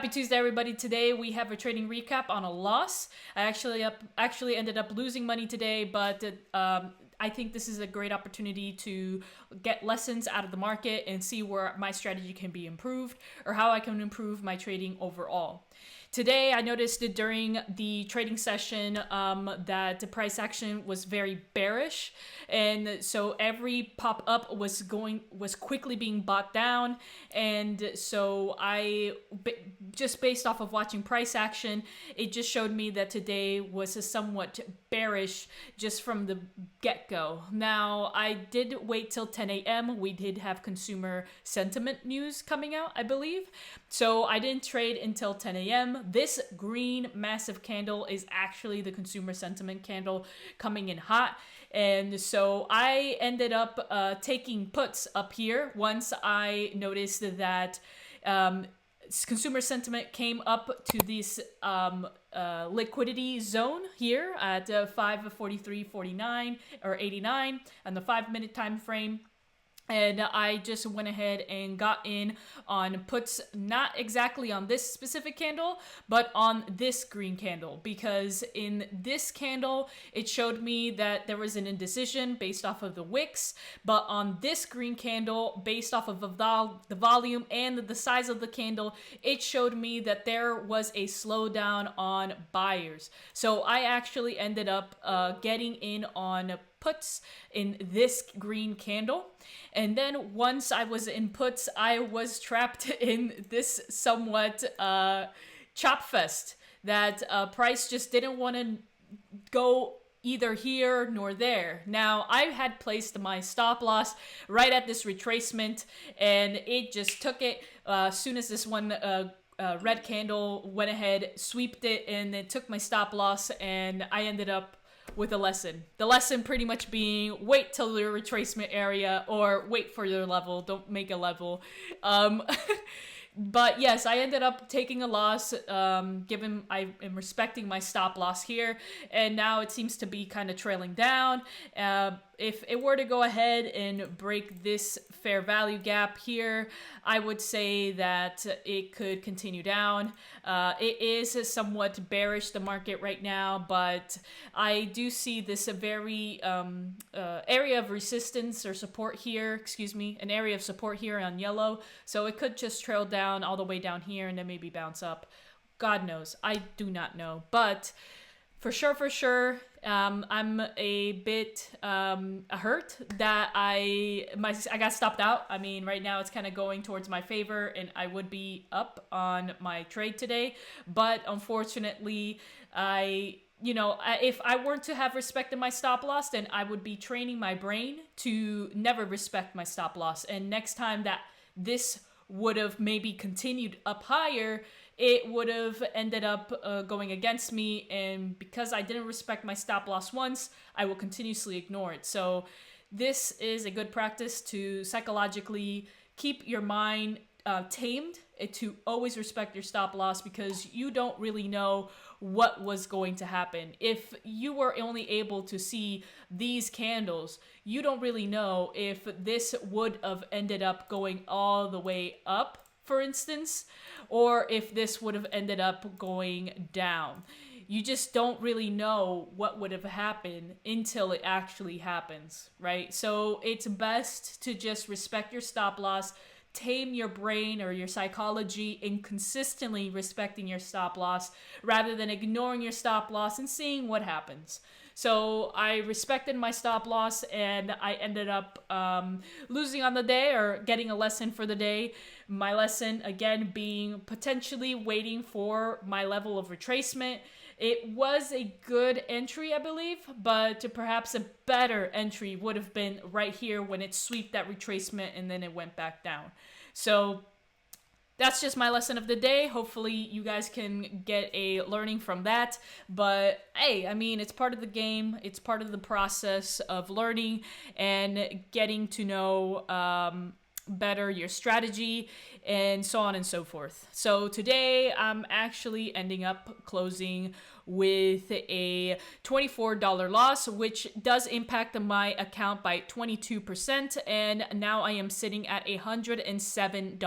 Happy Tuesday, everybody. Today we have a trading recap on a loss. I actually ended up losing money today, but I think this is a great opportunity to get lessons out of the market and see where my strategy can be improved or how I can improve my trading overall. Today, I noticed that during the trading session that the price action was very bearish, and so every pop up was quickly being bought down, and so just based off of watching price action, it just showed me that today was a somewhat bearish just from the get-go. Now, I did wait till 10 a.m. We did have consumer sentiment news coming out, I believe, so I didn't trade until 10 a.m. This green massive candle is actually the consumer sentiment candle coming in hot. And so I ended up taking puts up here once I noticed that consumer sentiment came up to this liquidity zone here at 5:43.49 or 89 on the 5-minute time frame. And I just went ahead and got in on puts, not exactly on this specific candle, but on this green candle. Because in this candle, it showed me that there was an indecision based off of the wicks. But on this green candle, based off of the volume and the size of the candle, it showed me that there was a slowdown on buyers. So I actually ended up getting in on puts in this green candle. And then once I was in puts, I was trapped in this somewhat chop fest that price just didn't want to go either here nor there. Now, I had placed my stop loss right at this retracement, and it just took it as soon as this one red candle went ahead, sweeped it, and it took my stop loss, and I ended up with a lesson. The lesson pretty much being wait till your retracement area or wait for your level. Don't make a level. But yes, I ended up taking a loss, given I am respecting my stop loss here, and now it seems to be kind of trailing down. If it were to go ahead and break this fair value gap here, I would say that it could continue down. It is somewhat bearish, the market right now, but I do see this a very area of resistance or support here, an area of support here on yellow. So it could just trail down all the way down here and then maybe bounce up. God knows. I do not know. But for sure, I'm a bit hurt that I got stopped out. I mean, right now it's kind of going towards my favor, and I would be up on my trade today. But unfortunately, if I weren't to have respected my stop loss, then I would be training my brain to never respect my stop loss. And next time that this would have maybe continued up higher, it would have ended up going against me, and because I didn't respect my stop loss once, I will continuously ignore it. So this is a good practice to psychologically keep your mind tamed, to always respect your stop loss, because you don't really know what was going to happen. If you were only able to see these candles, you don't really know if this would have ended up going all the way up, for instance, or if this would have ended up going down. You just don't really know what would have happened until it actually happens, right? So it's best to just respect your stop loss, tame your brain or your psychology in consistently respecting your stop loss rather than ignoring your stop loss and seeing what happens. So I respected my stop loss, and I ended up losing on the day or getting a lesson for the day. My lesson, again, being potentially waiting for my level of retracement. It was a good entry, I believe, but perhaps a better entry would have been right here when it swept that retracement and then it went back down. So that's just my lesson of the day. Hopefully you guys can get a learning from that. But hey, I mean, it's part of the game. It's part of the process of learning and getting to know better your strategy and so on and so forth. So today I'm actually ending up closing with a $24 loss, which does impact my account by 22%, and now I am sitting at $107.